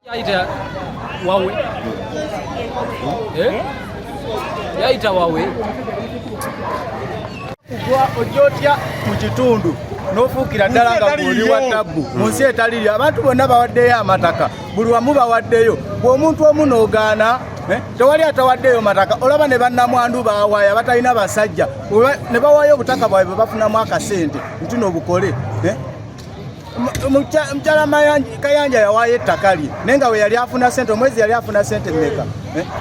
Yaita wawe. Yaita wawe. Kugwa ojotya mu kitundu n'ofuukira ddala nga buli wa tabbu mu nsi etaliri abantu bonna bawaddeyo amataka buli wamu bawaddeyo bw'omuntu omu n'ogaana tewali atawaddeyo mataka olaba ne bannamwandu baawaayo abatalina basajja ne bawaayo obutaka bwabwe bafunamu akasente nti n'obukole Mukyala Kayanja yawaayo ettaka lye naye nga we yali afuna sente omwezi yali afuna sente mmeka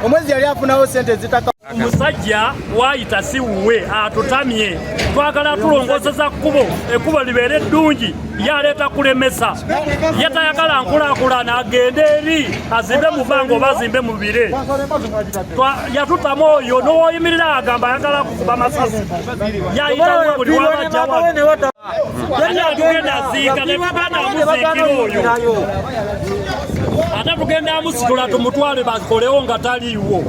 omwezi yali afunawo sente zitaka Omusajja waayita si wuwe atutamye twagala tulongozeza ekkubo libeere ddungi yaleeta kulemesa yatayagala nkulaakulana agende eri azimbe mu bbanga oba azimbe mu bire yatutamu oyo n'owoyimirira agamba ayagala kukuba masasi yayitawe buli wabajjawa tugenda aziika netugenda amuziikira oyo ate tugenda amusitula tumutwale bakolewo nga taliiwo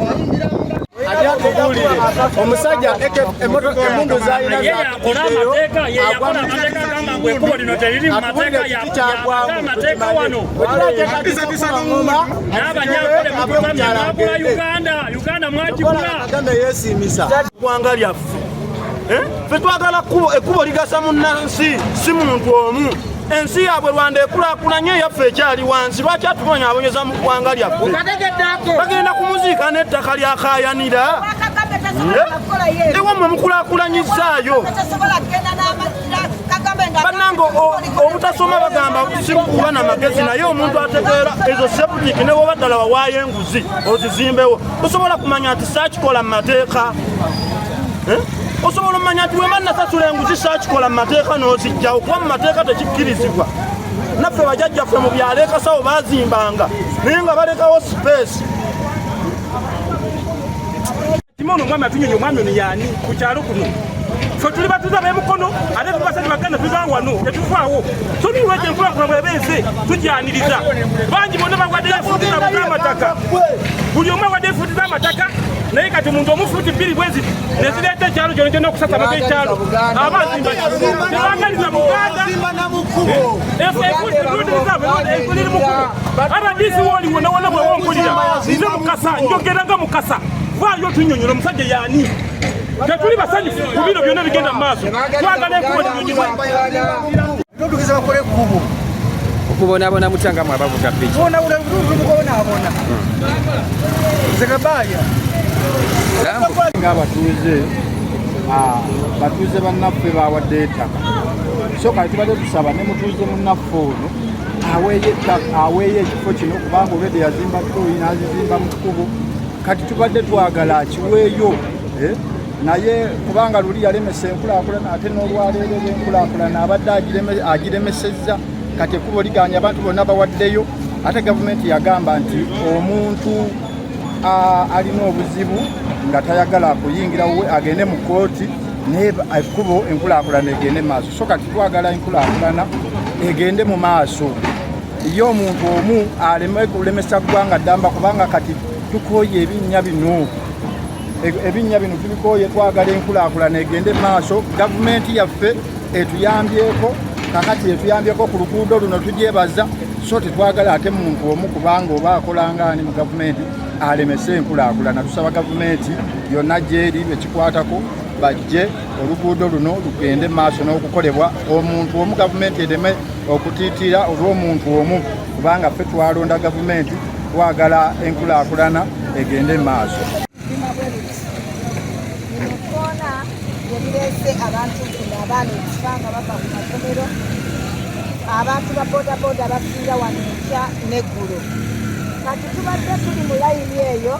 omusajja emundu zalina yakola amateeka yakola amateeka agamba ngu ekkubo lino teriri mu mateeka amateeka wano n'abanyakole mukutamya mwagula Uganda mwagigula agambe yeesiimisa ggwanga lyaffe ffe twagala ekkubo ligasa munnansi si muntu omu ensi yaabwe Rwanda ekulaakulanye eyaffe ekyali wansi lwaki atubonyaabonyeza mu ggwanga lyaffe bagenda kumuziika n'ettaka lyakaayanira ewa mmwe mukulaakulanyizaayo bannange obutasoma bagamba sikukuba na magezi naye omuntu ategeera ezo seputiki ne woba ddala wawaayo enguzi ozizimbewo tosobola kumanya nti saakikola mu mateeka osobola omanya nti wemba nasasula enguzi saakikola mu mateeka n'ozijjawo kuba mu mateeka tekikkirizibwa naffe bajjajjaffe mu byalo ekasawo baazimbanga naye nga balekawo sipeesi Timono omwami atunyonyi omwami ono yaani ku kyalo kuno ffe tuli batuza b'emukono ate tubasajja baganda tuza wano tetuvaawo so niwekyo enkulaakulana bwebeeze tujyaniriza bangi bonna bawaddeyo efuuti zaabwe z'amataka buli omu awaddeyo efuuti z'amataka naye kati omuntu omufuuti bbiri bwezi nezireeta ekyalo kyona kyona okusasa ab'ekyalo abazimba tebagaliza Buganda ekuliri mukubo abadisi wooli wonna wonna bwe wonkulira nze Mukasa njogera nga Mukasa waayo tunyonyola omusajja yaani tetuli basanyufu ku bino byonna bigenda mu maaso twagala ekkubo linyonyibwa tugeze bakole ekkubo Okubonaabona mutyangamu abavuga piki bonaabona zekabaya batuuze bannaffe bawadde ettaka so kati tubadde tusaba ne mutuuze munnaffe ono aweeyo ekifo kino kubanga obedde yazimba toyi n'azizimba mu kkubo kati tubadde twagala akiweeyo naye kubanga luli yalemesa enkulaakulana ate n'olwaleero enkulaakulana abadde agiremesezza kati ekkubo liganya abantu bonna bawaddeyo ate gavumenti yagamba nti omuntu alina obuzibu nga tayagala kuyingira we agende mu kooti naye ekkubo enkulaakulana egende mu maaso so kati twagala enkulaakulana egende mu maaso ye omuntu omu aleme kulemesa ggwanga ddamba kubanga kati tukooye ebinnya bino tubikooye twagala enkulaakulana egende mu maaso gavumenti yaffe etuyambyeko kakati etuyambyeko ku luguudo luno tugyebaza so tetwagala ate muntu omu kubanga oba akolangaani mu gavumenti alemese enkulaakulana tusaba gavumenti yonna gyeri bekikwatako bajje oluguudo luno lugende maaso n'okukolebwa omuntu omu gavumenti ereme okutiitira olw'omuntu omu kubanga ffe twalonda gavumenti twagala enkulaakulana egende maaso yebirese abantu abaana ekifanga bava ku masomero abantu ba bodaboda bafiira wano enkya n'eggulo kati tubadde tuli mu layini eyo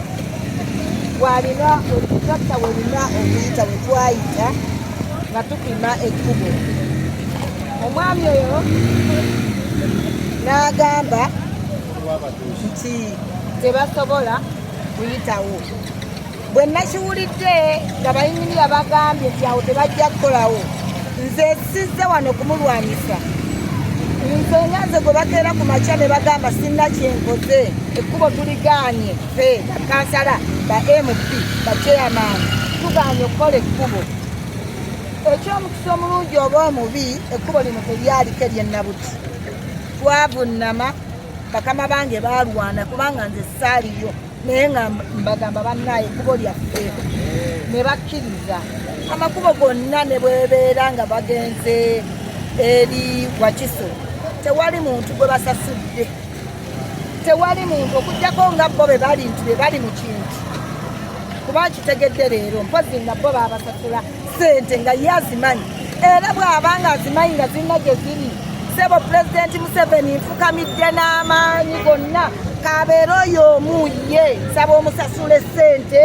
walina olutrakta welina okuyita we twayita nga tupima ekkubo omwami oyo n'agamba nti tebasobola kuyitawo bwe nakiwulidde nga bayimirira bagambye nti awo tebajja kukolawo nze sizze wano kumulwanyisa nze nyanze gwe bakeera ku makya ne bagamba sinna kyenkoze ekkubo tuligaanye ffe bakansala ba MP bachairman tugaanye okukola ekkubo ekyomukisa omulungi oba omubi ekkubo lino teryaliko eryennabuti twavunnama bakama bange balwana kubanga nze saaliyo naye nga mbagamba bannaye ekkubo lyaffe ne bakkiriza amakubo gonna ne bwebeera nga bagenze eri Wakiso tewali muntu gwe basasudde tewali muntu okugjako nga bo be bali nti be bali mu kintu kuba kitegedde leero mpozi nga bo babasasula ssente nga ye azimanyi era bw'abanga azimanyi nga zirina gye ziri sebo Pulezidenti Museveni nfukamidde n'amaanyi gonna kabeera oyo omu ye nsaba omusasula ssente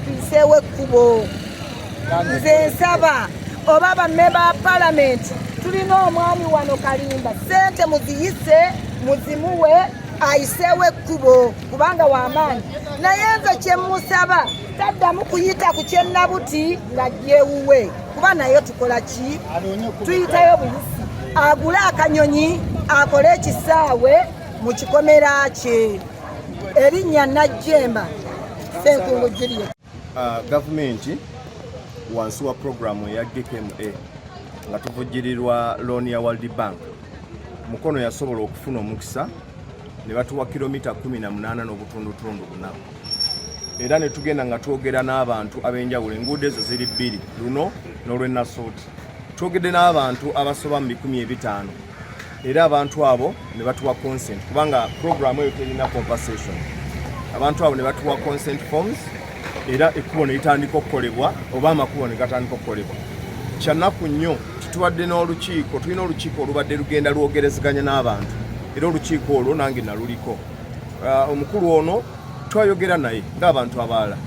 tuyiseewo ekkubo nze nsaba oba bammemba ba palamenti tulina omwami wano Kalimba ssente muziyise muzimuwe ayiseewo ekkubo kubanga w'amaanyi naye nze kye musaba taddamu kuyita ku kyennabuti nga gyewuwe kuba nayo tukola ki tuyitayo buyisi agule akanyonyi akole ekisaawe mu kikomera kye erinnya Najjemba Ssenkungu Juliet. Gavumenti wansi wa programu ya GKMA nga tuvujjirirwa loan ya World Bank mukono yasobola okufuna omukisa ne batuwa kilomita 18 n'obutundutundu 4 era ne tugenda nga twogera n'abantu ab'enjawulo enguudo ezo ziri bbiri luno n'olw'ennasooti twogedde n'abantu abasoba mu 500 era abantu abo ne batuwa consent kubanga programu eyo terina compensation abantu abo ne batuwa consent forms era ekkubo ne litandika okukolebwa oba amakubo ne gatandika okukolebwa kyannaku nnyo tutuwadde n'olukiiko tulina olukiiko olubadde lugenda lwogerezeganya n'abantu era olukiiko olwo nange naluliko omukulu ono twayogera naye ng'abantu abalala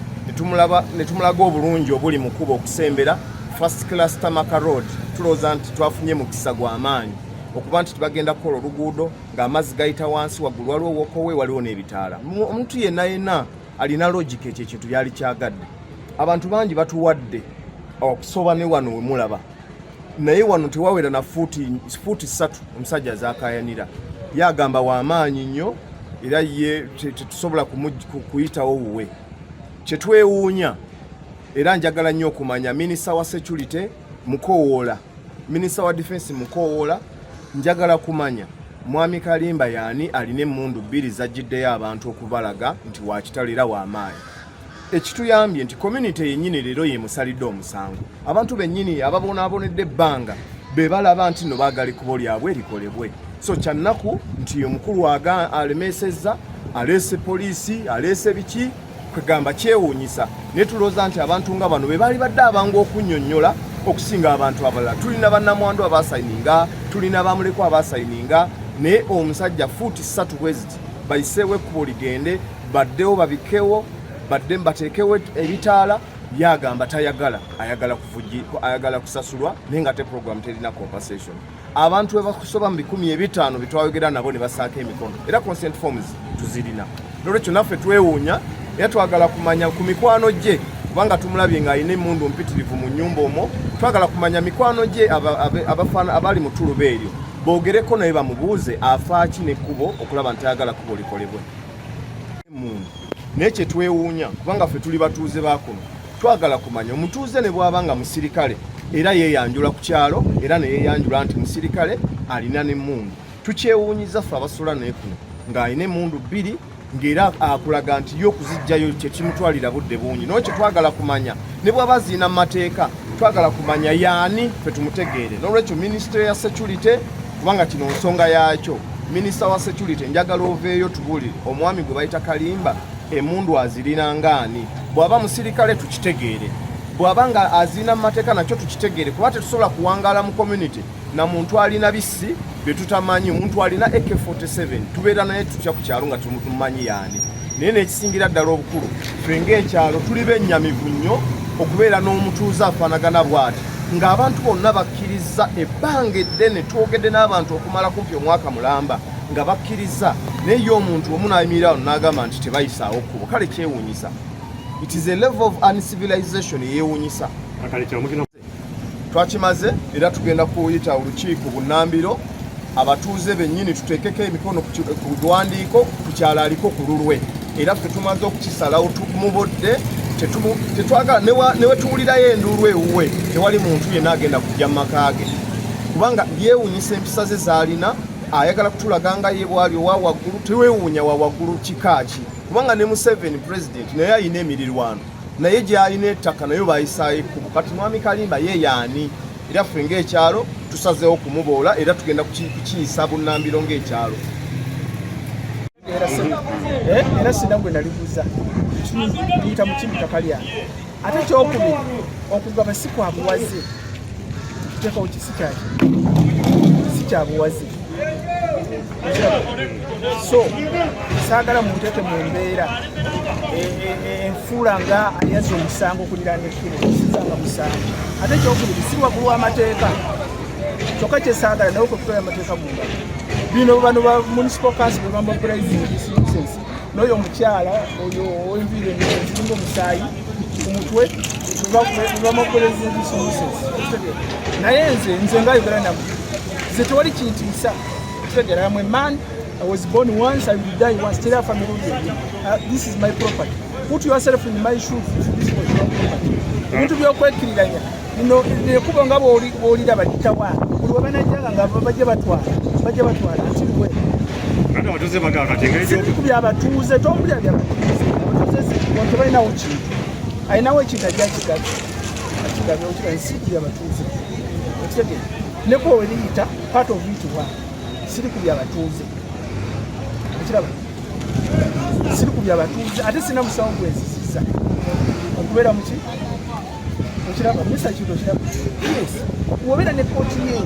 ne tumulaga obulungi obuli mu kkubo okusembera first class Tamaka Road tulowooza nti twafunye mukisa gw'amaanyi okuba nti tubagenda kukola oluguudo ng'amazzi gayita wansi waggulu waliwo wokowe waliwo n'ebitaala omuntu yenna alina logic ekyo ekintu byali kyagadde abantu bangi batuwadde okusoba ne wano we mulaba naye wano tewawera na fuuti 3 omusajja zaakayanira yagamba w'amaanyi nnyo era ye tetusobola kuyitawo wuwe kyetwewuunya era njagala nnyo okumanya minisita wa security mukowoola minisita wa defense mukowoola njagala kumanya mwami Kalimba yaani alina emmundu 2 zajjiddeyo abantu okubalaga nti wakitalira w'amaanyi ekituyambye nti community yennyini leero yemusalidde omusango abantu bennyini ababonaabonedde ebbanga be balaba nti no baagala ekkubo lyabwe likolebwe so kyannaku nti omukulu alemesezza aleese poliisi aleese biki kwegamba kyewuunyisa naye tulowooza nti abantu nga bano be baali badde abangu okunnyonnyola okusinga abantu abalala tulina bannamwandu abasayininga tulina bamuleko abasayininga naye omusajja fuuti 3 bweziti bayiseewo ekkubo ligende baddewo babikewo badde mbateekewo ebitaala yagamba tayagala ayagala kusasulwa naye nga te program terina compensation abantu webakusoba mu 1500 bitwayogera nabo ne basaako emikono era consent forms tuzirina nolwekyo naffe twewuunya era twagala kumanya ku mikwano gye kubanga tumulabye nga alina emmundu mpitirivu mu nnyumba omwo twagala kumanya mikwano gye abali mu tuluba eryo boogereko naye bamubuuze afaaki n'ekkubo okulaba nti ayagala kkubo likolebwe naye kyetwewuunya kubanga ffe tuli batuuze bakuno twagala kumanya omutuuze ne bw'aba nga musirikale era yeeyanjula ku kyalo era ne yeeyanjula nti musirikale alina n'emmundu tukyewuunyiza ffe abasula naye kuno ng'alina emmundu 2 ng'era akulaga nti y'okuzijjayo kyekimutwalira budde bungi naye kyetwagala kumanya ne bw'aba ziina mu mateeka twagala kumanya yaani ffe tumutegeere n'olwekyo minisitule ya security kubanga kino nsonga yaakyo minisita wa security njagala oveeyo tubuulire omwami gwe bayita Kalimba emmundu azirina ngaani bw'aba musirikale tukitegeere bw'aba nga azirina mu mateeka nakyo tukitegeere kuba tetusobola kuwangaala mu community na muntu alina bisi bye tutamanyi omuntu alina AK47 tubeera naye tutya ku kyalo nga tumumanyi yaani naye n'ekisingira ddala obukulu ffe ng'ekyalo tuli bennyamivu nnyo okubeera n'omutuuze afaanagana bw'ati ng'abantu bonna bakkiriza ebbanga eddene twogedde n'abantu okumala kumpi omwaka mulamba nga bakkiriza naye ye omuntu omu n'ayimirira wano n'agamba nti tebayisaawo kkubo kale kyewuunyisa it is a level of uncivilization yeewuunyisa twakimaze era tugenda kuyita olukiiko bunnambiro abatuuze bennyini tuteekeko emikono ku biwandiiko ku kyalo aliko ku lulwe era ffe tumaze okukisalawo tumubodde tetwagala ne wetuwulirayo enduulu ewuwe tewali muntu yenna agenda kujja mu maka ge kubanga yeewuunyisa empisa ze z'alina ayagala kutulaganga ye bwali wa waggulu teweewuunya wa waggulu kikaaki kubanga ne Museveni president naye ayina emirirwano naye gy'alina ettaka nayo baayisaayo ekkubo kati mwami Kalimba ye yaani era ffe ng'ekyalo tusazeewo kumuboola era tugenda kukiyisa bunnambiro ng'ekyalo era sina gwe nalibuza tuyita mukimu ttaka lyange ate kyokubiri okugaba si kwa buwaze tuteekawo kisi kyabuwaze so saagala munteeke mu mbeera enfuula nga ayaza omusango okuliraana ekkubo sizanga musango ate kyokubiri si waggulu w'amateeka kyokka kyesaagala nawe kwekutwala amateeka mu ngalo bino bano ba municipal council be bamobilizing this nonsense n'oyo omukyala oyo enviiri ziringa omusaayi ku mutwe bamobilizing this nonsense naye nze nga Uganda nze tewali kintiisa okutegera I'm a man. I was born once, I will die once. Tell your family this is my property. Put yourself in my shoes. This was your property. Into your quick killing. You know, the Kubanga Boli Tawa. We were managing and Bajabatwa. Until when? I don't know what to be about Tuesday. Don't be about what do I know? I know what you got. I see you about Tuesday. Nepo elita part of it one. Siri kubya batuuze. Ekiraba. Siri kubya batuuze ate sina musawo gwensisa. Okubeera muki? Ekiraba misa kito kiraba. Yes. Wobera ne poti ye.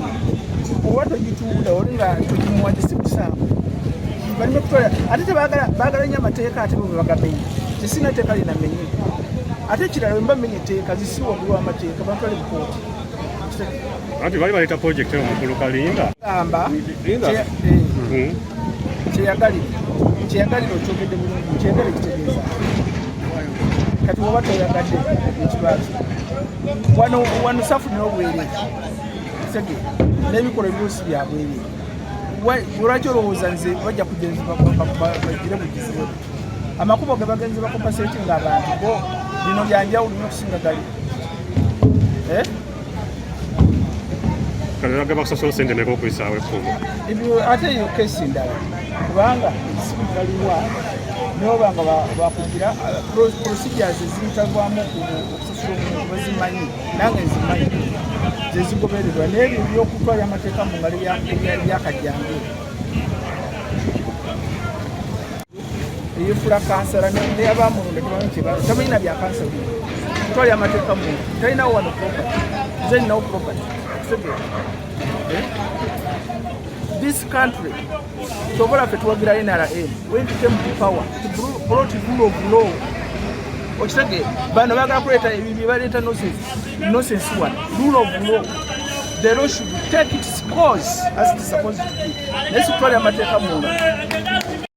Owato gituula olinga tukimuwate simusango. Bali mekutwala ate tebagala nya mateeka ate bagabenye. Tesina teeka lina menye. Ate kirala mba menye teeka zisiwa bulwa amateeka batwale mu poti. Ati bali baleta project yo mukulu Kalinda amba kyeyagalira okyogedde bulungi kyegere kitegeeza kati woba toyagadde ekibazo wano safunira obwereere sege n'ebikola ebyose byabwereere lwaki olowooza nze bajja kugenzibwa bagire bugizibu amakubo ge bagenzi bakombasetinga abantu bo bino byanjawulo nnyo okusinga gali Kalaga bakusasula sente ne kokuyisaawo ekkubo. Ate eyo kesi ndala kubanga ekisigalirwa n'oba nga bakugira procedures eziyitavaamu okusasula omuntu bazimanyi nange nzimanyi zezigobererwa n'ebyo byokutwala amateeka mu ngalo y'akajjange eyefula kansala neyabamulonda tabalina bya kansala kutwala amateeka mu talinawo wano property nze ninawo property. This country, so what if it was NRM, when it came to power, to brought the rule of law. What's that? Banaga operator, we were nonsense one. Rule of law. The law should take its course as it is supposed to be. Let's try to make a move.